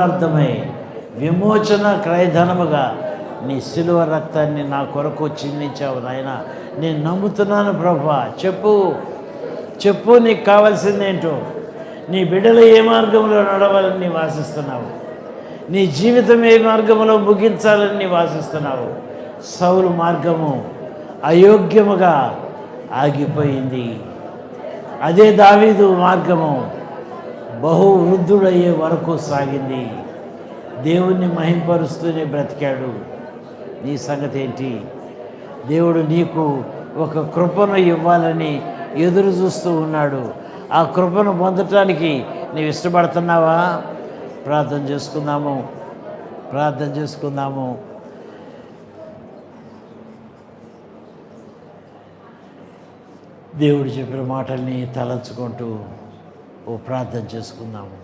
అర్థమై విమోచన క్రయధనముగా నీ శిలువ రక్తాన్ని నా కొరకు చిందించావు నాయన. నేను నమ్ముతున్నాను ప్రభా. చెప్పు నీకు కావాల్సిందేంటో. నీ బిడ్డలు ఏ మార్గంలో నడవాలని నీ వాసిస్తున్నావు. నీ జీవితం ఏ మార్గంలో ముగించాలని నీ వాసిస్తున్నావు. సౌలు మార్గము అయోగ్యముగా ఆగిపోయింది. అదే దావీదు మార్గము బహు వృద్ధుడయ్యే వరకు సాగింది. దేవుణ్ణి మహింపరుస్తూనే బ్రతికాడు. నీ సంగతి ఏంటి? దేవుడు నీకు ఒక కృపను ఇవ్వాలని ఎదురు చూస్తూ ఉన్నాడు. ఆ కృపను పొందటానికి నీవు ఇష్టపడుతున్నావా? ప్రార్థన చేసుకుందాము. దేవుడు చెప్పిన మాటల్ని తలంచుకుంటూ ప్రార్థన చేసుకుందాము.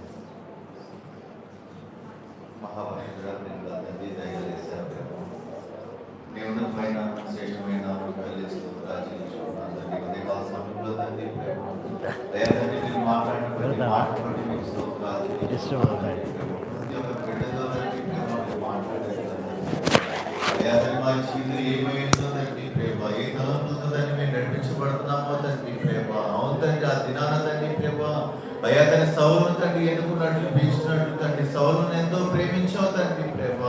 నడిపించబడుతున్నామో తండ్రి ప్రేమ. అవును తండ్రి, ఆ దినాన తండ్రి ప్రేమ అయ్యా తన సౌలును తండ్రి ఎన్నుకున్నట్లు పిలిచినట్లు తండ్రి సౌలును ఎంతో ప్రేమించావు తండ్రి ప్రేమ.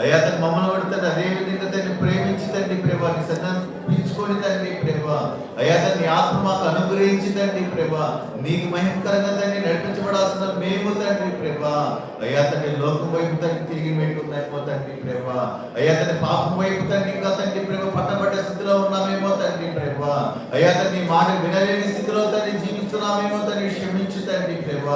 అయ్యా తన మమ్మల్ని కూడా తండ్రి అదే విధంగా తండ్రి ప్రేమించి తండ్రి ప్రేమ నీ సన్నిధానం పిలుచుకొని తండ్రి ప్రేమ అయ్యా తన ఆత్మ మాకు అనుగ్రహించి తండ్రి ప్రేమ నీకు మహిమకరంగా తండ్రి నడిపించబడాల్సిన మేము తండ్రి ప్రేమ అయ్యా తండ్రి లోకం వైపు తండ్రి తిరిగి పెట్టుకున్నామో తండ్రి ప్రేమ అయ్యా తన పాపం వైపు తండ్రి ఇంకా తండ్రి ప్రేమ పట్టబడ్డ స్థితిలో ఉన్నామేమో తండ్రి ప్రేమ అయ్యా తండ్రి మాట వినలేని స్థితిలో తండ్రి జీవిస్తున్నామేమో తండ్రి క్షమించు తండ్రి ప్రేమ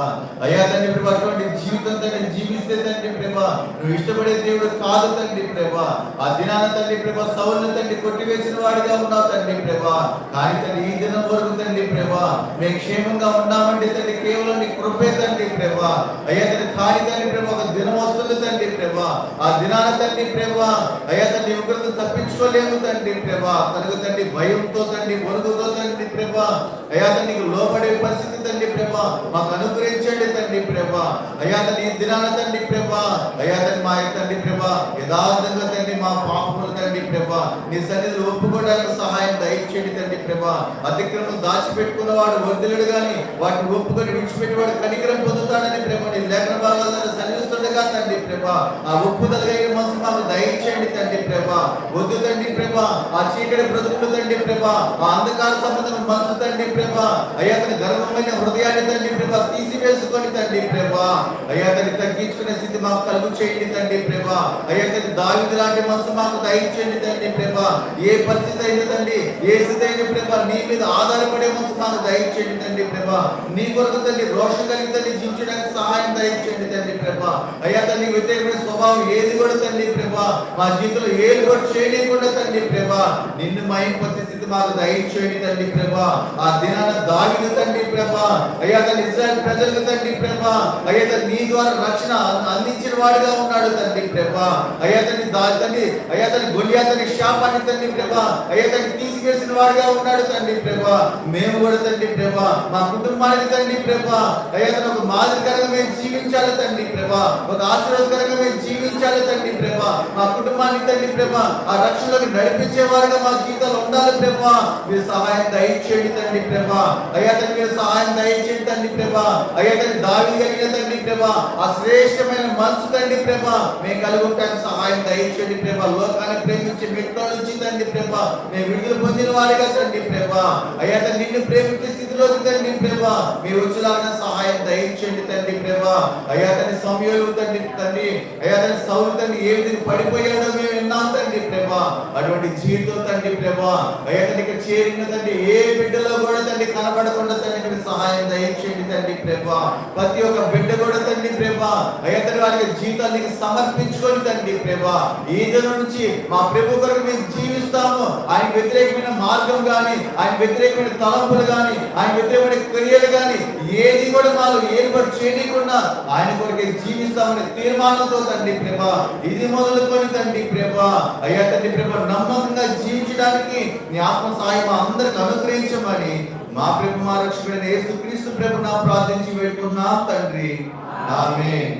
అయ్యా తండ్రి ప్రేమ అటువంటి జీవితం తండ్రి జీవిస్తే తండ్రి ప్రేమ నువ్వు ఇష్టపడే దేవుడు కాదు తండ్రి ప్రేమ. ఆ దినాన తండ్రి ప్రేమ సౌలును తండ్రి కొట్టివేసిన వాడిగా ఉన్నావు తండ్రి ప్రేమ. కానీ తండ్రి ఈ దినం వరకు తండ్రి ప్రేమ మేము క్షేమంగా ఉన్నామంటే తండ్రి కేవలం నీ కృపే తండ్రి ప్రేమ అయ్యా తండ్రి కాని తండ్రి ప్రేమ ఒక దినం వస్తుంది తండ్రి ప్రేమ. ఆ దినాన తండ్రి ప్రేమ అయ్యా తండ్రి ఉగ్రత తప్పించుకోలేము తండ్రి ప్రేమ. కనుక తండ్రి భయంతో తండ్రి వణుకుతో తండ్రి ప్రేమ అయ్యా తండ్రికి లోబడే పరిస్థితి తండ్రి ప్రేమ మాకు అనుగ్రహించండి తండ్రి ప్రేమ. అయ్యా తండ్రి ఈ దినాన తండ్రి ప్రేమ అయ్యా తండ్రి మా తండ్రి ప్రేమ యథార్థంగా తండ్రి మా పాపములు తండ్రి ప్రేమ నీ సన్నిధిలో ఒప్పుకోవడానికి సహాయం దయచేయండి తండ్రి ప్రేమ. అతిక్రమం దాచిపెట్టుకున్న వాడు వర్ధిల్లుడు గాని వాటిని ఒప్పుకొని విడిచిపెట్టేవాడు కనికరం పొందుతాడని ప్రేమ నీ లేఖన భాగాలను సన్నిహిస్తుండగా తండ్రి ప్రేమ ఆ ఒప్పుదలగైన మనసు మాకు దయచేయండి తండ్రి ప్రేమ. వద్దు తండ్రి ప్రేమ ఆ చీకటి బ్రతుకులు తండ్రి ప్రేమ ఆ అంధకార సంబంధం మనసు తండ్రి ప్రేమ అయ్యా తన గర్వమైన హృదయాన్ని తండ్రి ప్రేమ తీసివేసుకొని తండ్రి ప్రేమ అయ్యా తను తగ్గించుకునే స్థితి మాకు కలుగు చేయండి తండ్రి ప్రేమ. అయ్యా తన దావీదు లాంటి మనసు మాకు దయచేయండి తండ్రి ప్రేమ. ఏ పరిస్థితి అయినా తండ్రి ఏ స్థితి అయిన ప్రేమ నీ మీద ఆధారపడే మనసు మాకు దయచేయండి తండ్రి ప్రేమ. నీ కొరకు తండ్రి రోషం కలిగి తండ్రి జీవించడానికి సహాయం దయచేయండి తండ్రి ప్రేమ. అయ్యా తండ్రి వ్యతిరేకమైన స్వభావం ఏది కూడా తండ్రి ప్రేమ మా జీవితంలో ఏది కూడా చేయలేకుండా తండ్రి ప్రేమ నిన్ను మహింపరిచే స్థితి మాకు దయచేయండి తండ్రి ప్రేమ. ఆ దినాన దావీదు తండ్రి ప్రేమ అయ్యా తన ఇశ్రాయేలు ప్రజలకు తండ్రి ప్రేమ అయ్యా తన నీ ద్వారా రక్షణ అందించిన వాడిగా ఉన్నాడు తండ్రి ప్రేమ. అయ్యా తండ్రి తండ్రి అయ్యా తన గొలియాతని శాపాన్ని తండ్రి ప్రేమ అయ్యా తను తీసివేసిన వాడిగా ఉన్నాడు తండ్రి ప్రేమ. మేము కూడా తండ్రి ప్రేమ మా కుటుంబానికి తండ్రి ప్రేమ అయ్యా తన ఒక మాదిరికరంగా మేము జీవించాలి తండ్రి ప్రేమ. ఒక ఆశీర్వాదకరంగా మేము జీవించాలి తండ్రి ప్రేమ. మా కుటుంబానికి తండ్రి ప్రేమ ఆ రక్షణలోకి నడిపించే వారిగా మా జీవితాలు ఉండాలి ప్రేమ. మీరు సహాయం దయచేయండి తండ్రి ప్రేమ. అయ్యా తండ్రి మీరు సహాయం దయచేయండి తండ్రి ప్రేమ. అయ్యా తండ్రి దావీదు కలిగిన తండ్రి ప్రేమ ఆ శ్రేష్టమైన మనసు తండ్రి ప్రేమ మేము కలిగి ఉంటానికి సహాయం దయచేయండి ప్రేమ. లోకాన్ని ప్రేమించి మెట్లో నుంచి తండ్రి ప్రేమ మేము విడుదల పొందిన వారిగా తండ్రి ప్రేమ అయ్యా తండ్రి నిన్ను ప్రేమించే స్థితిలోకి తండ్రి ప్రేమ మీరు వచ్చేలాగా సహాయం దయచేయండి తండ్రి ప్రేమ. అయ్యా తండ్రి సమయంలో తండ్రి అయ్యా తండ్రి సౌలు తండ్రి ఏ విధంగా పడిపోయాడో మేము విన్నాం తండ్రి ప్రేమ. అటువంటి జీవితం తండ్రి ప్రేమ అయ్యా తండ్రి ఇక్కడ చేరిన తండ్రి ఏ బిడ్డలో కూడా తండ్రి కనబడకుండా తండ్రి సహాయం దయచేయండి తండ్రి ప్రేమ. ప్రతి ఒక్క బిడ్డ కూడా తండ్రి ప్రేమ అయ్యా తండ్రి వారికి జీవితానికి సమర్పించుకొని తండ్రి ప్రేమ ఈ దినం నుంచి మా ప్రభు కొరకు మేము జీవిస్తాము. ఆయన వ్యతిరేకమైన మార్గం కానీ ఆయన వ్యతిరేకమైన తలంపులు కానీ ఆయన వ్యతిరేకమైన క్రియలు కానీ ఏది కూడా మాలో ఏర్పాటు చేయకుండా ఆయన కొరకే జీవిస్తామని తీర్మానంతో తండ్రి ప్రేమ ఇది మొదలుకొని తండ్రి ప్రేమ అయ్యా తండ్రి ప్రేమ నమ్మకంగా జీవించడానికి నీ ఆత్మ సహాయం అందరికి అనుగ్రహించమని మా ప్రభు మా రక్షకుడైన యేసుక్రీస్తు ప్రభువును ప్రార్థించి వేడుకున్నాం తండ్రి. ఆమేన్.